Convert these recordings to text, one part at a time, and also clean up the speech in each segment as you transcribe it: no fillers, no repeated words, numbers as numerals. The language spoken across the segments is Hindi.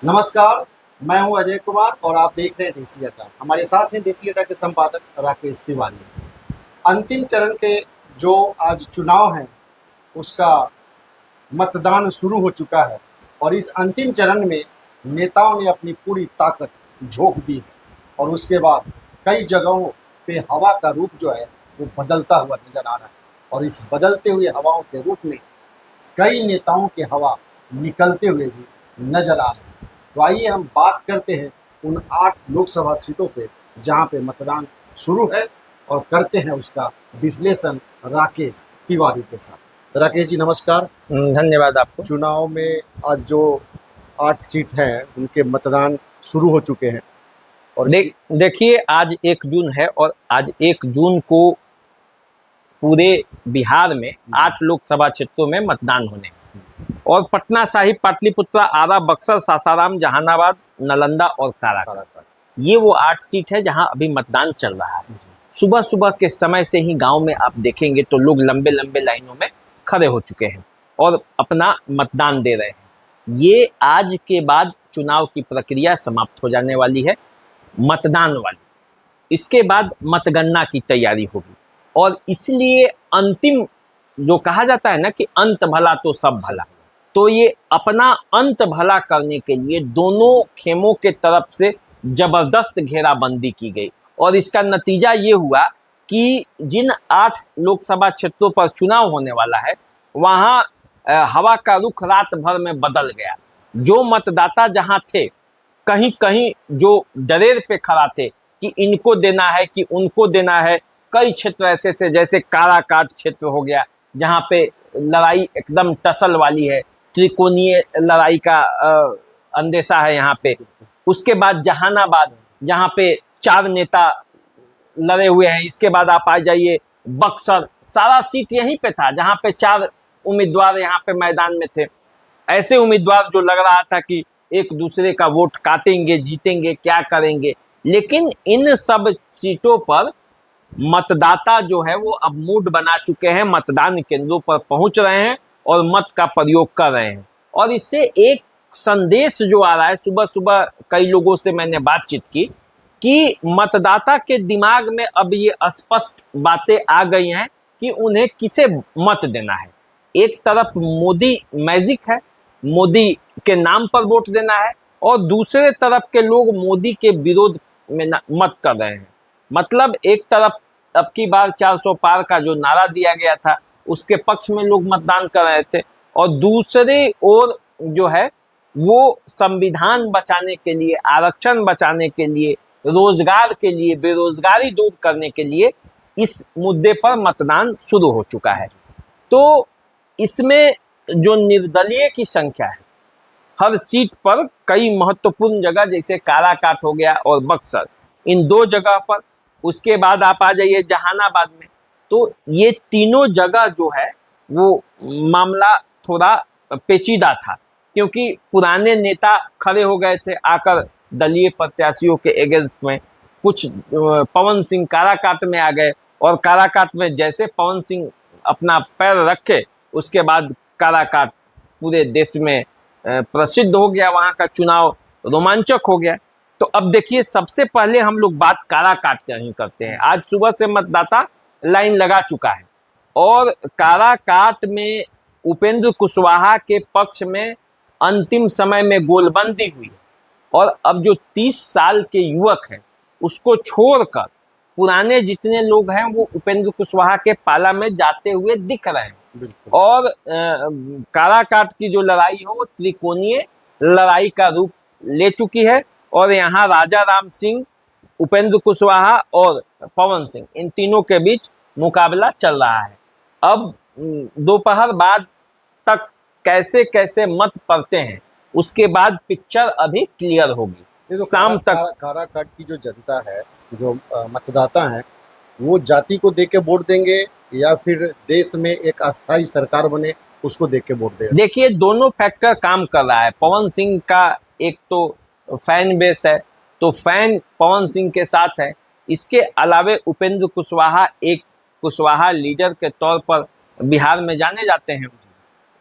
नमस्कार, मैं हूं अजय कुमार और आप देख रहे हैं देसी अड्डा। हमारे साथ हैं देसी अड्डा के संपादक राकेश तिवारी। अंतिम चरण के जो आज चुनाव हैं उसका मतदान शुरू हो चुका है और इस अंतिम चरण में नेताओं ने अपनी पूरी ताकत झोंक दी है और उसके बाद कई जगहों पे हवा का रूप जो है वो बदलता हुआ नजर आ रहा है और इस बदलते हुए हवाओं के रूप में कई नेताओं के हवा निकलते हुए भी नजर आ रहे हैं। तो आइए हम बात करते हैं उन 8 लोकसभा सीटों पे जहां पे मतदान शुरू है और करते हैं उसका विश्लेषण राकेश तिवारी के साथ। राकेश जी नमस्कार। धन्यवाद आपको। चुनाव में आज जो 8 सीट हैं उनके मतदान शुरू हो चुके हैं और देखिए आज 1 जून है और आज 1 जून को पूरे बिहार में 8 लोकसभा क्षेत्रों में मतदान होने और पटना साहिब, पाटलिपुत्र, आरा, बक्सर, सासाराम, जहानाबाद, नालंदा और काराकाट, ये वो 8 सीट है जहां अभी मतदान चल रहा है। सुबह सुबह के समय से ही गांव में आप देखेंगे तो लोग लंबे लंबे लाइनों में खड़े हो चुके हैं और अपना मतदान दे रहे हैं। ये आज के बाद चुनाव की प्रक्रिया समाप्त हो जाने वाली है, मतदान वाली। इसके बाद मतगणना की तैयारी होगी और इसलिए अंतिम जो कहा जाता है ना कि अंत भला तो सब भला, तो ये अपना अंत भला करने के लिए दोनों खेमों के तरफ से जबरदस्त घेराबंदी की गई और इसका नतीजा ये हुआ कि जिन 8 लोकसभा क्षेत्रों पर चुनाव होने वाला है वहाँ हवा का रुख रात भर में बदल गया। जो मतदाता जहाँ थे, कहीं कहीं जो डरेर पे खड़ा थे कि इनको देना है कि उनको देना है, कई क्षेत्र ऐसे थे जैसे काराकाट क्षेत्र हो गया जहाँ पे लड़ाई एकदम टसल वाली है, त्रिकोणीय लड़ाई का अंदेशा है यहाँ पे। उसके बाद जहानाबाद जहाँ पे 4 नेता लड़े हुए हैं। इसके बाद आप आ जाइए बक्सर, सारा सीट यहीं पे था जहाँ पे 4 उम्मीदवार यहाँ पे मैदान में थे। ऐसे उम्मीदवार जो लग रहा था कि एक दूसरे का वोट काटेंगे, जीतेंगे, क्या करेंगे, लेकिन इन सब सीटों पर मतदाता जो है वो अब मूड बना चुके हैं, मतदान केंद्रों पर पहुंच रहे हैं और मत का प्रयोग कर रहे हैं। और इससे एक संदेश जो आ रहा है, सुबह सुबह कई लोगों से मैंने बातचीत की कि मतदाता के दिमाग में अब ये स्पष्ट बातें आ गई हैं कि उन्हें किसे मत देना है। एक तरफ मोदी मैजिक है, मोदी के नाम पर वोट देना है, और दूसरे तरफ के लोग मोदी के विरोध में मत कर रहे हैं। मतलब एक तरफ अब की बार 400 पार का जो नारा दिया गया था उसके पक्ष में लोग मतदान कर रहे थे और दूसरे ओर जो है वो संविधान बचाने के लिए, आरक्षण बचाने के लिए, रोजगार के लिए, बेरोजगारी दूर करने के लिए इस मुद्दे पर मतदान शुरू हो चुका है। तो इसमें जो निर्दलीय की संख्या है, हर सीट पर कई महत्वपूर्ण जगह जैसे काराकाट हो गया और बक्सर, इन 2 जगह पर, उसके बाद आप आ जाइए जहानाबाद में, तो ये तीनों जगह जो है वो मामला थोड़ा पेचीदा था क्योंकि पुराने नेता खड़े हो गए थे आकर दलीय प्रत्याशियों के एगेंस्ट में। कुछ पवन सिंह काराकाट में आ गए और काराकाट में जैसे पवन सिंह अपना पैर रखे उसके बाद काराकाट पूरे देश में प्रसिद्ध हो गया, वहाँ का चुनाव रोमांचक हो गया। तो अब देखिए सबसे पहले हम लोग बात काराकाट की ही करते हैं। आज सुबह से मतदाता लाइन लगा चुका है और काराकाट में उपेंद्र कुशवाहा के पक्ष में अंतिम समय में गोलबंदी हुई और अब जो 30 साल के युवक हैं उसको छोड़कर पुराने जितने लोग हैं वो उपेंद्र कुशवाहा के पाला में जाते हुए दिख रहे हैं। और काराकाट की जो लड़ाई है वो त्रिकोणीय लड़ाई का रूप ले चुकी है और यहाँ राजा राम सिंह, उपेंद्र कुशवाहा और पवन सिंह, इन तीनों के बीच मुकाबला चल रहा है। अब दोपहर बाद तक कैसे कैसे मत पड़ते हैं उसके बाद पिक्चर अभी क्लियर होगी। तो शाम तक काराकाट की जो जनता है, जो मतदाता हैं, वो जाति को देख के वोट देंगे या फिर देश में एक अस्थायी सरकार बने उसको देख के वोट देंगे? देखिए दोनों फैक्टर काम कर रहा है। पवन सिंह का एक तो फैन बेस है, तो फैन पवन सिंह के साथ है। इसके अलावे उपेंद्र कुशवाहा एक कुशवाहा लीडर के तौर पर बिहार में जाने जाते हैं।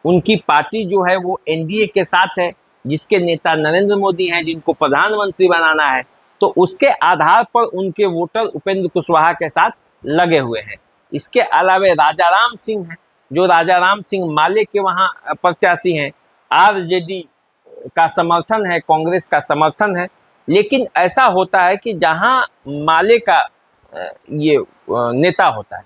उनकी पार्टी जो है वो एनडीए के साथ है जिसके नेता नरेंद्र मोदी हैं, जिनको प्रधानमंत्री बनाना है, तो उसके आधार पर उनके वोटर उपेंद्र कुशवाहा के साथ लगे हुए हैं। इसके अलावा राजा राम सिंह हैं, जो राजा राम सिंह माले के वहाँ प्रत्याशी हैं। आरजेडी का समर्थन है, कांग्रेस का समर्थन है, लेकिन ऐसा होता है कि जहां माले का ये नेता होता है,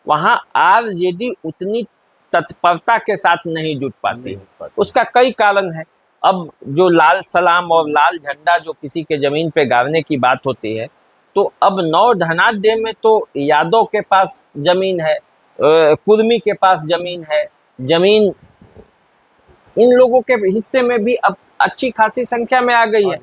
वहां आरजेडी उतनी तत्परता के साथ नहीं जुट पाती है। उसका कई कारण है। अब जो लाल सलाम और लाल झंडा जो किसी के जमीन पे गाड़ने की बात होती है, तो अब नौधनाढ्य में तो यादव के पास जमीन है, कुर्मी के पास जमीन है, जमीन इन लोगों के हिस्से में भी अब अच्छी खासी संख्या में आ गई है।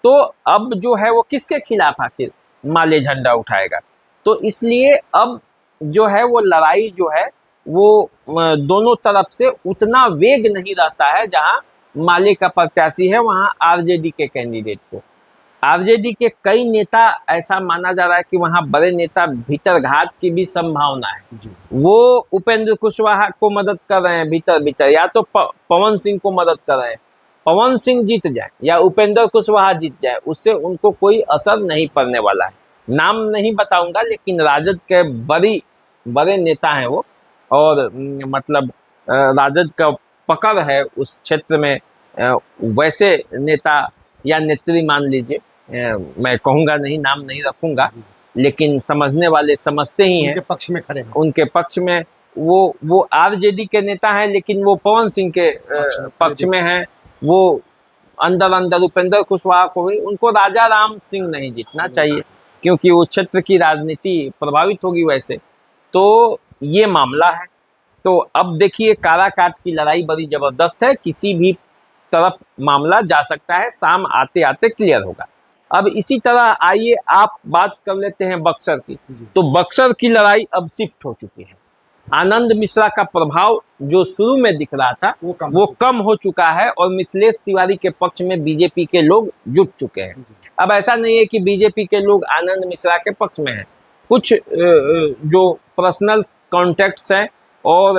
तो अब जो है वो किसके खिलाफ आखिर माले झंडा उठाएगा? तो इसलिए अब जो है वो लड़ाई जो है वो दोनों तरफ से उतना वेग नहीं रहता है। जहां माले का प्रत्याशी है वहां आरजेडी के कैंडिडेट को, आरजेडी के कई नेता, ऐसा माना जा रहा है कि वहां बड़े नेता भीतर घात की भी संभावना है। वो उपेंद्र कुशवाहा को मदद कर रहे हैं भीतर भीतर, या तो पवन सिंह को मदद कर रहे हैं। पवन सिंह जीत जाए या उपेंद्र कुशवाहा जीत जाए, उससे उनको कोई असर नहीं पड़ने वाला है। नाम नहीं बताऊंगा, लेकिन राजद के बड़े नेता हैं वो, और मतलब राजद का पकड़ है उस क्षेत्र में। वैसे नेता या नेत्री मान लीजिए, मैं कहूंगा नहीं, नाम नहीं रखूंगा, लेकिन समझने वाले समझते ही हैं, उनके पक्ष में खड़े हैं। उनके पक्ष में वो आरजेडी के नेता हैं, लेकिन वो पवन सिंह के पक्ष में हैं। वो अंदर उपेंद्र कुशवाहा को भी, उनको राजा राम सिंह नहीं जीतना चाहिए, क्योंकि वो क्षेत्र की राजनीति प्रभावित होगी वैसे। तो ये मामला है। तो अब देखिए, काराकाट की लड़ाई बड़ी जबरदस्त है, किसी भी तरफ मामला जा सकता है, शाम आते आते क्लियर होगा। अब इसी तरह आइए आप बात कर लेते हैं बक्सर की। तो बक्सर की लड़ाई अब शिफ्ट हो चुकी है। आनंद मिश्रा का प्रभाव जो शुरू में दिख रहा था वो कम हो चुका है, और मिथिलेश तिवारी के पक्ष में बीजेपी के लोग जुट चुके हैं। अब ऐसा नहीं है कि बीजेपी के लोग आनंद मिश्रा के पक्ष में हैं। कुछ जो पर्सनल कॉन्टेक्ट्स हैं, और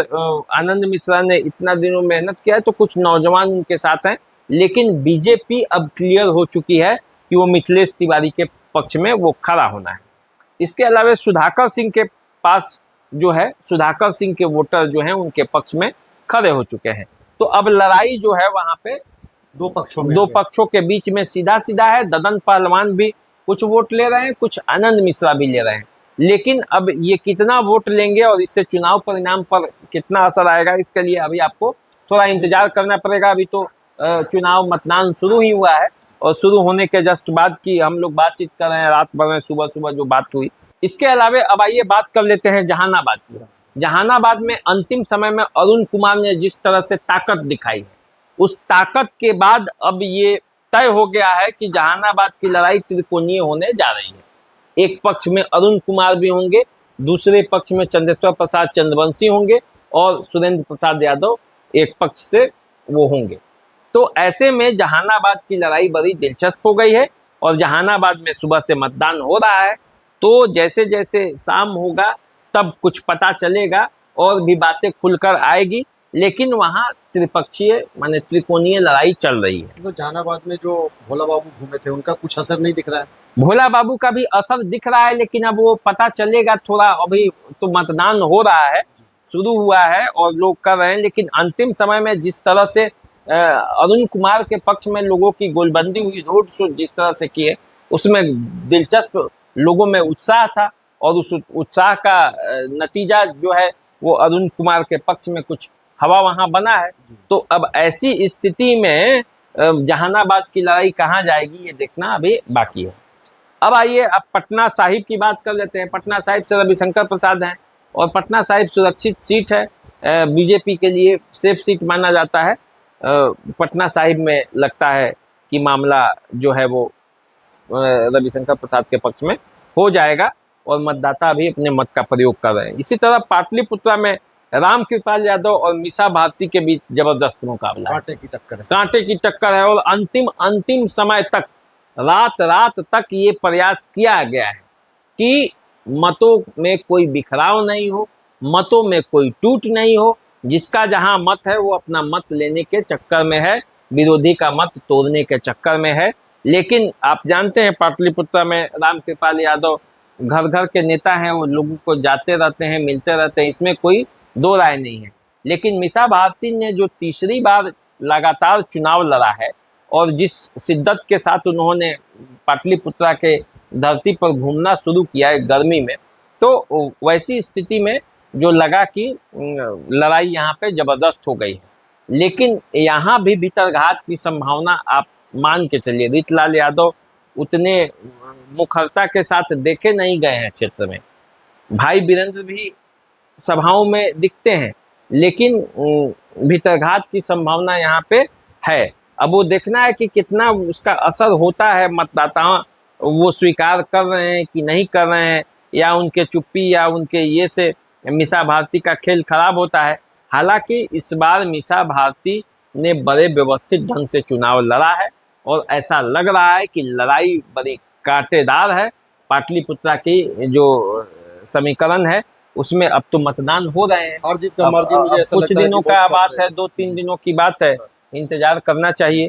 आनंद मिश्रा ने इतना दिनों मेहनत किया है, तो कुछ नौजवान उनके साथ हैं, लेकिन बीजेपी अब क्लियर हो चुकी है कि वो मिथिलेश तिवारी के पक्ष में वो खड़ा होना है। इसके अलावा सुधाकर सिंह के पास जो है, सुधाकर सिंह के वोटर जो हैं उनके पक्ष में खड़े हो चुके हैं। तो अब लड़ाई जो है वहां पे दो पक्षों के बीच में सीधा है। ददन पहलवान भी कुछ वोट ले रहे हैं, कुछ आनंद मिश्रा भी ले रहे हैं, लेकिन अब ये कितना वोट लेंगे और इससे चुनाव परिणाम पर कितना असर आएगा, इसके लिए अभी आपको थोड़ा इंतजार करना पड़ेगा। अभी तो चुनाव मतदान शुरू ही हुआ है, और शुरू होने के जस्ट बाद की हम लोग बातचीत कर रहे हैं, रात भर में सुबह जो बात हुई। इसके अलावा अब आइए बात कर लेते हैं जहानाबाद की। जहानाबाद में अंतिम समय में अरुण कुमार ने जिस तरह से ताकत दिखाई है, उस ताकत के बाद अब ये तय हो गया है कि जहानाबाद की लड़ाई त्रिकोणीय होने जा रही है। एक पक्ष में अरुण कुमार भी होंगे, दूसरे पक्ष में चंद्रेश्वर प्रसाद चंद्रवंशी होंगे, और सुरेंद्र प्रसाद यादव एक पक्ष से वो होंगे। तो ऐसे में जहानाबाद की लड़ाई बड़ी दिलचस्प हो गई है, और जहानाबाद में सुबह से मतदान हो रहा है। तो जैसे जैसे शाम होगा तब कुछ पता चलेगा, और भी बातें खुलकर आएगी, लेकिन वहाँ त्रिपक्षीय माने त्रिकोणीय लड़ाई चल रही है। तो जहानाबाद में जो भोला बाबू घूमे थे, उनका कुछ असर नहीं दिख रहा है? भोला बाबू का भी असर दिख रहा है, लेकिन अब वो पता चलेगा थोड़ा। अभी तो मतदान हो रहा है, शुरू हुआ है और लोग कर रहे हैं, लेकिन अंतिम समय में जिस तरह से अरुण कुमार के पक्ष में लोगों की गोलबंदी हुई, रोड शो जिस तरह से किए, उसमें दिलचस्प लोगों में उत्साह था, और उस उत्साह का नतीजा जो है वो अरुण कुमार के पक्ष में कुछ हवा वहां बना है। तो अब ऐसी स्थिति में जहानाबाद की लड़ाई कहाँ जाएगी ये देखना अभी बाकी है। अब आइए अब पटना साहिब की बात कर लेते हैं। पटना साहिब से रविशंकर प्रसाद हैं, और पटना साहिब सुरक्षित सीट है, बीजेपी के लिए सेफ सीट माना जाता है। पटना साहिब में लगता है कि मामला जो है वो रविशंकर प्रसाद के पक्ष में हो जाएगा, और मतदाता भी अपने मत का प्रयोग कर रहे हैं। इसी तरह पाटलिपुत्रा में राम कृपाल यादव और मीसा भारती के बीच जबरदस्त मुकाबला है, कांटे की टक्कर है। और अंतिम समय तक, रात तक ये प्रयास किया गया है कि मतों में कोई बिखराव नहीं हो, मतों में कोई टूट नहीं हो। जिसका जहां मत है वो अपना मत लेने के चक्कर में है, विरोधी का मत तोड़ने के चक्कर में है। लेकिन आप जानते हैं पाटलिपुत्र में रामकृपाल यादव घर घर के नेता हैं, वो लोगों को जाते रहते हैं, मिलते रहते हैं, इसमें कोई दो राय नहीं है। लेकिन मीसा भारती ने जो तीसरी बार लगातार चुनाव लड़ा है और जिस शिद्दत के साथ उन्होंने पाटलिपुत्र के धरती पर घूमना शुरू किया है गर्मी में, तो वैसी स्थिति में जो लगा कि लड़ाई यहाँ पे जबरदस्त हो गई है। लेकिन यहाँ भी भीतरघात की संभावना आप मान के चलिए। रीतलाल यादव उतने मुखरता के साथ देखे नहीं गए हैं क्षेत्र में, भाई वीरेंद्र भी सभाओं में दिखते हैं, लेकिन भीतरघात की संभावना यहाँ पे है। अब वो देखना है कि कितना उसका असर होता है, मतदाता वो स्वीकार कर रहे हैं कि नहीं कर रहे हैं, या उनके चुप्पी या उनके ये से मीसा भारती का खेल खराब होता है। हालांकि इस बार मीसा भारती ने बड़े व्यवस्थित ढंग से चुनाव लड़ा है और ऐसा लग रहा है कि लड़ाई बड़ी कांटेदार है। पाटलिपुत्र की जो समीकरण है उसमें अब तो मतदान हो रहे हैं। और जीत का मार्जिन मुझे ऐसा कुछ लगता है दिनों कि का बहुत कम बात है, रहेगा। 2-3 दिनों की बात है, इंतजार करना चाहिए।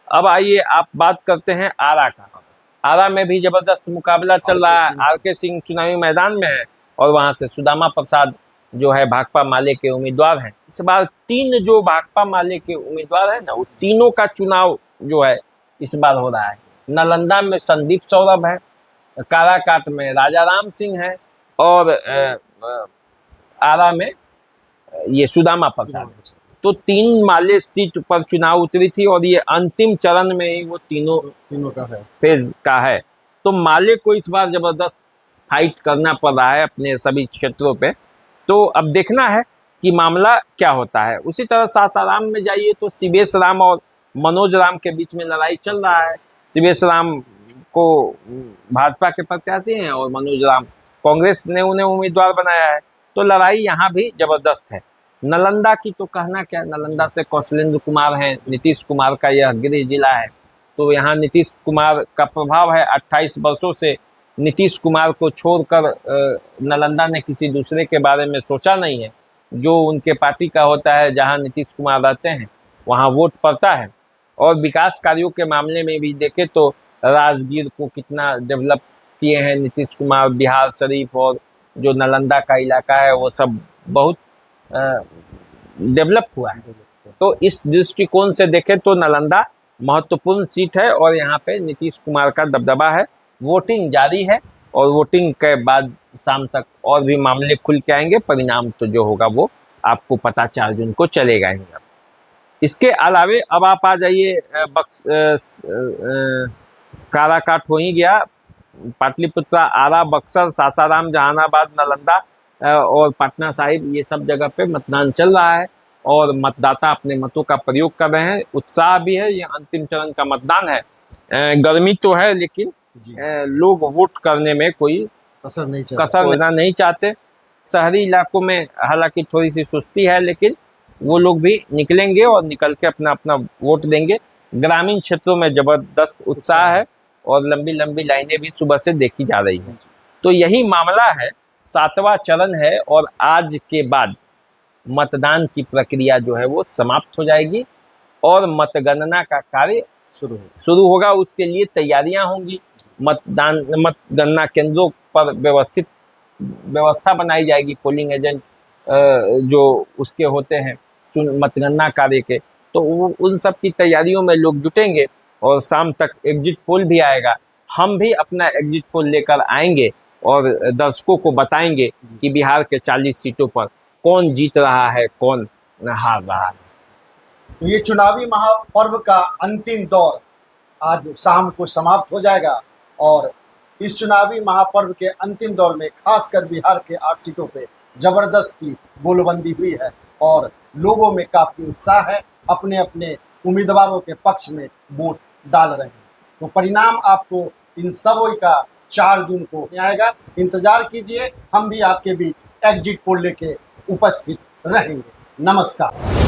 अब आइए आप बात करते हैं आरा का। आरा में भी जबरदस्त मुकाबला चल रहा है। आर.के. सिंह चुनावी मैदान में है और वहां से सुदामा प्रसाद जो है भाकपा माले के उम्मीदवार हैं। इस बार 3 जो भाकपा माले के उम्मीदवार हैं ना, वो तीनों का चुनाव जो है इस बार हो रहा है। नालंदा में संदीप सौरभ है, काराकाट में राजा राम सिंह है और आरा में ये सुदामा प्रसाद है। तो 3 माले सीट पर चुनाव उतरी थी और ये अंतिम चरण में ही वो तीनों का है, फेज का है। तो माले को इस बार जबरदस्त फाइट करना पड़ रहा है अपने सभी क्षेत्रों पे। तो अब देखना है कि मामला क्या होता है। उसी तरह सासाराम में जाइए तो शिवेश राम और मनोज राम के बीच में लड़ाई चल रहा है। शिवेश राम को भाजपा के प्रत्याशी हैं और मनोज राम कांग्रेस ने उन्हें उम्मीदवार बनाया है। तो लड़ाई यहाँ भी जबरदस्त है। नालंदा की तो कहना क्या, नालंदा से कौशलेंद्र कुमार हैं, नीतीश कुमार का यह गृह जिला है। तो यहाँ नीतीश कुमार का प्रभाव है। 28 वर्षों से नीतीश कुमार को छोड़कर नालंदा ने किसी दूसरे के बारे में सोचा नहीं है। जो उनके पार्टी का होता है, जहाँ नीतीश कुमार रहते हैं वहाँ वोट पड़ता है। और विकास कार्यों के मामले में भी देखें तो राजगीर को कितना डेवलप किए हैं नीतीश कुमार, बिहार शरीफ और जो नालंदा का इलाका है वो सब बहुत डेवलप हुआ है। तो इस दृष्टिकोण से देखें तो नालंदा महत्वपूर्ण सीट है और यहाँ पे नीतीश कुमार का दबदबा है। वोटिंग जारी है और वोटिंग के बाद शाम तक और भी मामले खुल के आएंगे। परिणाम तो जो होगा वो आपको पता 4 जून को चलेगा ही। इसके अलावे अब आप आ जाइए काराकाट हो ही गया, पाटलिपुत्र, आरा, बक्सर, सासाराम, जहानाबाद, नालंदा और पटना साहिब, ये सब जगह पे मतदान चल रहा है और मतदाता अपने मतों का प्रयोग कर रहे हैं। उत्साह भी है। ये अंतिम चरण का मतदान है। गर्मी तो है लेकिन लोग वोट करने में कोई कसर लेना नहीं चाहते। शहरी इलाकों में हालांकि थोड़ी सी सुस्ती है, लेकिन वो लोग भी निकलेंगे और निकल के अपना अपना वोट देंगे। ग्रामीण क्षेत्रों में जबरदस्त उत्साह है और लंबी लंबी लाइनें भी सुबह से देखी जा रही हैं। तो यही मामला है। 7वां चरण है और आज के बाद मतदान की प्रक्रिया जो है वो समाप्त हो जाएगी और मतगणना का कार्य शुरू होगा। उसके लिए तैयारियां होंगी। मतगणना केंद्रों पर व्यवस्था बनाई जाएगी। पोलिंग एजेंट जो उसके होते हैं मतगणना कार्य के, तो उन सब की तैयारियों में लोग जुटेंगे और शाम तक एग्जिट पोल भी आएगा। हम भी अपना एग्जिट पोल लेकर आएंगे और दर्शकों को बताएंगे कि बिहार के 40 सीटों पर कौन जीत रहा है, कौन हार रहा है। तो ये चुनावी महापर्व का अंतिम दौर आज शाम को समाप्त हो जाएगा और इस चुनावी महापर्व के अंतिम दौर में खासकर बिहार के 8 सीटों पे जबरदस्त की गोलबंदी हुई है और लोगों में काफी उत्साह है। अपने अपने उम्मीदवारों के पक्ष में वोट डाल रहे हैं। तो परिणाम आपको इन सबों का 4 जून को आएगा। इंतजार कीजिए। हम भी आपके बीच एग्जिट पोल लेके उपस्थित रहेंगे। नमस्कार।